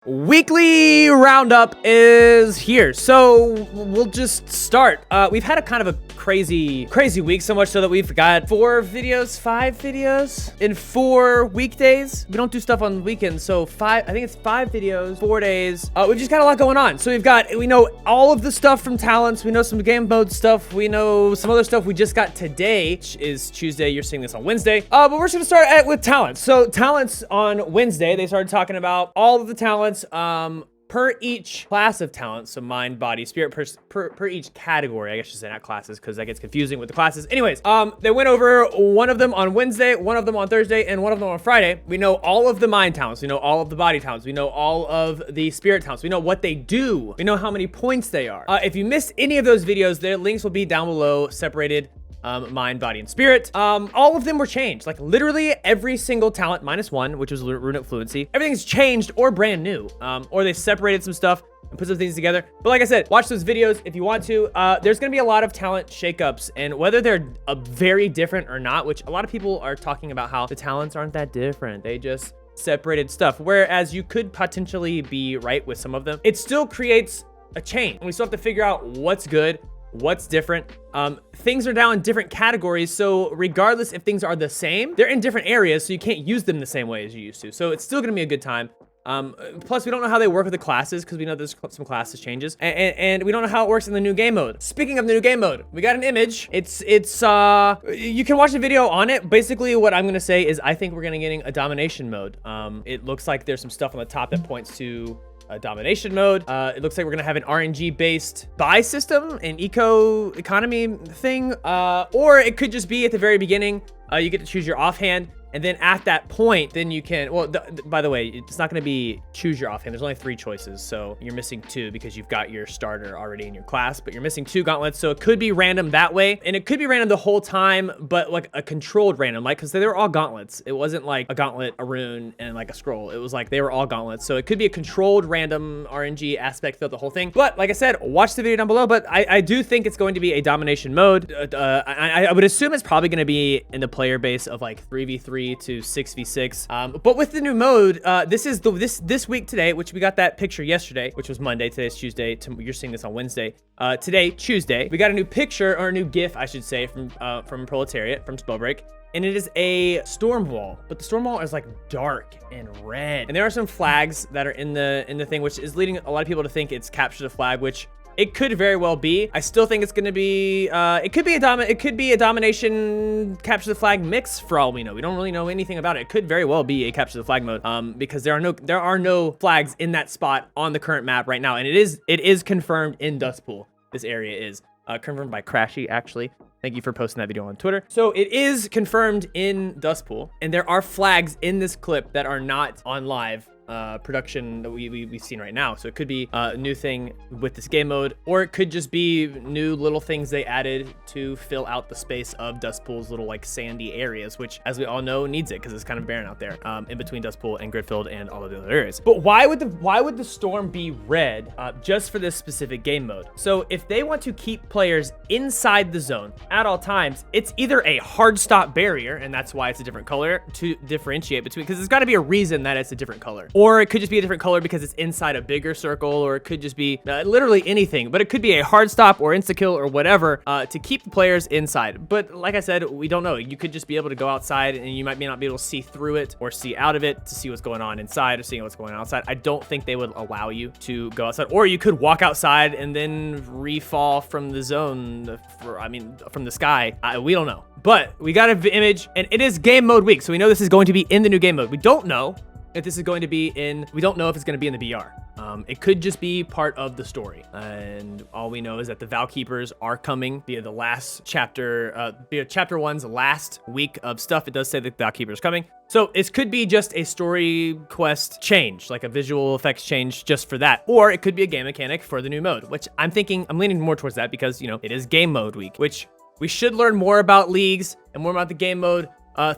Weekly roundup is here, so we'll just start. We've had a kind of a crazy week, so much so that we've got 5 videos in 4 weekdays. We don't do stuff on weekends, so I think it's 5 videos, 4 days. We've just got a lot going on. So we know all of the stuff from talents. We know some game mode stuff. We know some other stuff we just got today, which is Tuesday. You're seeing this on Wednesday. But we're just gonna start with talents. So talents on Wednesday, they started talking about all of the talents per each class of talent, so mind, body, spirit, per each category. I guess you say not classes, because that gets confusing with the classes. Anyways, they went over one of them on Wednesday, one of them on Thursday, and one of them on Friday. We know all of the mind talents. We know all of the body talents. We know all of the spirit talents. We know what they do. We know how many points they are. If you missed any of those videos, their links will be down below, separated. Mind, body, and spirit. All of them were changed. Like literally every single talent -1, which was runic fluency. Everything's changed or brand new. Or they separated some stuff and put some things together. But like I said, watch those videos if you want to. There's gonna be a lot of talent shakeups, and whether they're very different or not, which a lot of people are talking about how the talents aren't that different. They just separated stuff. Whereas you could potentially be right with some of them. It still creates a change. And we still have to figure out what's good, what's different. Things are now in different categories, so regardless if things are the same, they're in different areas, so you can't use them the same way as you used to. So it's still gonna be a good time. Plus we don't know how they work with the classes, because we know there's some classes changes, and we don't know how it works in the new game mode. Speaking of the new game mode, we got an image. It's you can watch the video on it. Basically what I'm gonna say is I think we're gonna getting a domination mode. It looks like there's some stuff on the top that points to a domination mode. It looks like we're gonna have an RNG based buy system, an economy thing, or it could just be at the very beginning, you get to choose your offhand, and then at that point, then you can, well, by the way, it's not gonna be choose your offhand. There's only 3 choices, so you're missing 2 because you've got your starter already in your class, but you're missing 2 gauntlets, so it could be random that way, and it could be random the whole time, but like a controlled random, like, because they were all gauntlets. It wasn't like a gauntlet, a rune, and like a scroll. It was like they were all gauntlets, so it could be a controlled random RNG aspect throughout the whole thing. But like I said, watch the video down below, but I do think it's going to be a domination mode. I would assume it's probably gonna be in the player base of like 3v3 to 6v6, but with the new mode, this week today, which we got that picture yesterday, which was Monday. Today's Tuesday. You're seeing this on Wednesday. Today, Tuesday, we got a new picture, or a new GIF, I should say, from Proletariat, from Spellbreak, and it is a storm wall, but the storm wall is like dark and red, and there are some flags that are in the thing, which is leading a lot of people to think it's capture the flag, which it could very well be. I still think it's gonna be, it could be a domination capture the flag mix for all we know. We don't really know anything about it. It could very well be a capture the flag mode, because there are no flags in that spot on the current map right now, and it is confirmed in Dustpool. This area is confirmed by Crashy, actually. Thank you for posting that video on Twitter. So it is confirmed in Dustpool, and there are flags in this clip that are not on live production that we've seen right now. So it could be a new thing with this game mode, or it could just be new little things they added to fill out the space of Dustpool's little like sandy areas, which, as we all know, needs it because it's kind of barren out there, in between Dustpool and Gridfield and all of the other areas. But why would the storm be red just for this specific game mode? So if they want to keep players inside the zone at all times, it's either a hard stop barrier, and that's why it's a different color to differentiate between, because there's got to be a reason that it's a different color. Or it could just be a different color because it's inside a bigger circle, or it could just be literally anything, but it could be a hard stop or insta-kill or whatever to keep the players inside. But like I said, we don't know. You could just be able to go outside, and you might not be able to see through it or see out of it to see what's going on inside or seeing what's going on outside. I don't think they would allow you to go outside, or you could walk outside and then re-fall from the zone, from the sky. We don't know. But we got an image, and it is game mode week, so we know this is going to be in the new game mode. We don't know if this is going to be in, we don't know if it's going to be in the BR. It could just be part of the story. And all we know is that the Vow Keepers are coming via the last chapter, via chapter 1's last week of stuff. It does say that the Vow Keepers coming. So it could be just a story quest change, like a visual effects change just for that. Or it could be a game mechanic for the new mode, which I'm leaning more towards that because, you know, it is game mode week, which we should learn more about leagues and more about the game mode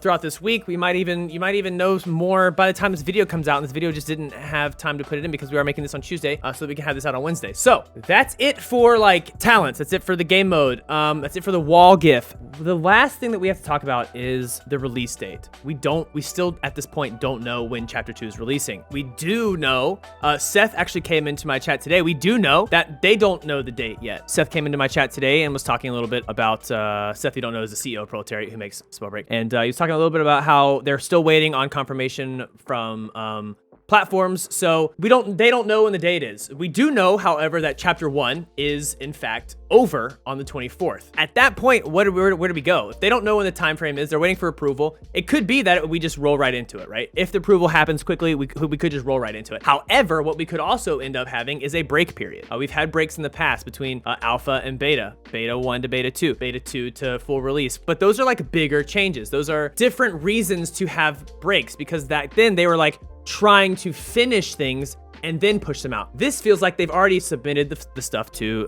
throughout this week. You might even know more by the time this video comes out. And this video just didn't have time to put it in because we are making this on Tuesday, so that we can have this out on Wednesday. So that's it for like talents. That's it for the game mode. That's it for the wall GIF. The last thing that we have to talk about is the release date. We still at this point don't know when Chapter 2 is releasing. We do know, Seth actually came into my chat today. We do know that they don't know the date yet. Seth came into my chat today and was talking a little bit about, Seth, you don't know, is the CEO of Proletariat who makes Spellbreak. And he was talking a little bit about how they're still waiting on confirmation from, platforms, so they don't know when the date is. We do know, however, that Chapter 1 is in fact over on the 24th. At that point, where do we go? If they don't know when the time frame is, they're waiting for approval. It could be that we just roll right into it, right? If the approval happens quickly, we could just roll right into it. However, what we could also end up having is a break period. We've had breaks in the past between alpha and beta 1 to beta 2, beta 2 to full release, but those are like bigger changes. Those are different reasons to have breaks, because back then they were like trying to finish things and then push them out. This feels like they've already submitted the stuff to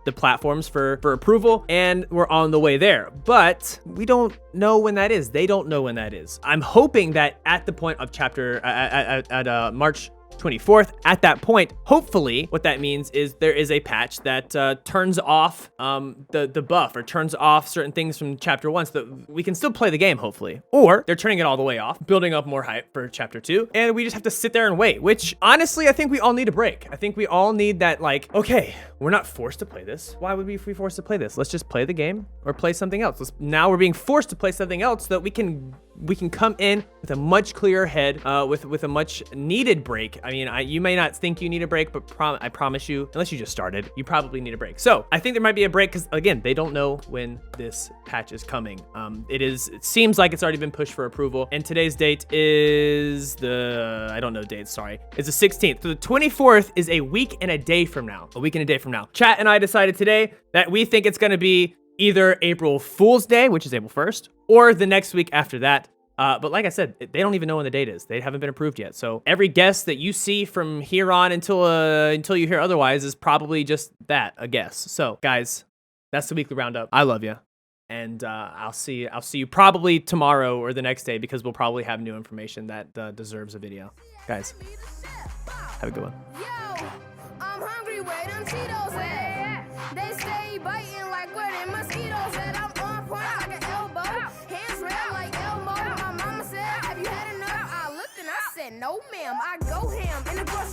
the platforms for approval, and we're on the way there. But we don't know when that is. They don't know when that is. I'm hoping that at the point of March 24th, at that point, hopefully what that means is there is a patch that turns off the buff, or turns off certain things from Chapter 1 so that we can still play the game, hopefully. Or they're turning it all the way off, building up more hype for Chapter 2, and we just have to sit there and wait, which honestly, I think we all need a break. I think we all need that, like, okay, we're not forced to play this. Why would we be forced to play this? Let's just play the game or play something else. Now we're being forced to play something else so that we can come in with a much clearer head, with a much needed break. I mean, you may not think you need a break, but I promise you, unless you just started, you probably need a break. So I think there might be a break because, again, they don't know when this patch is coming. It seems like it's already been pushed for approval, and today's date is I don't know dates, sorry. It's the 16th. So the 24th is a week and a day from now. A week and a day from now. Chat and I decided today that we think it's gonna be either April Fool's Day, which is April 1st, or the next week after that. But like I said, they don't even know when the date is. They haven't been approved yet. So every guess that you see from here on until you hear otherwise is probably just that, a guess. So guys, that's the weekly roundup. I love you. And I'll see you probably tomorrow or the next day, because we'll probably have new information that deserves a video. Guys, have a good one. Yo, I'm hungry, where them Cheetos at? They stay biting like where them mosquitoes at. I'm on point like an elbow, hands red like Elmo. My mama said, have you had enough? I looked and I said, no ma'am, I go ham in the grocery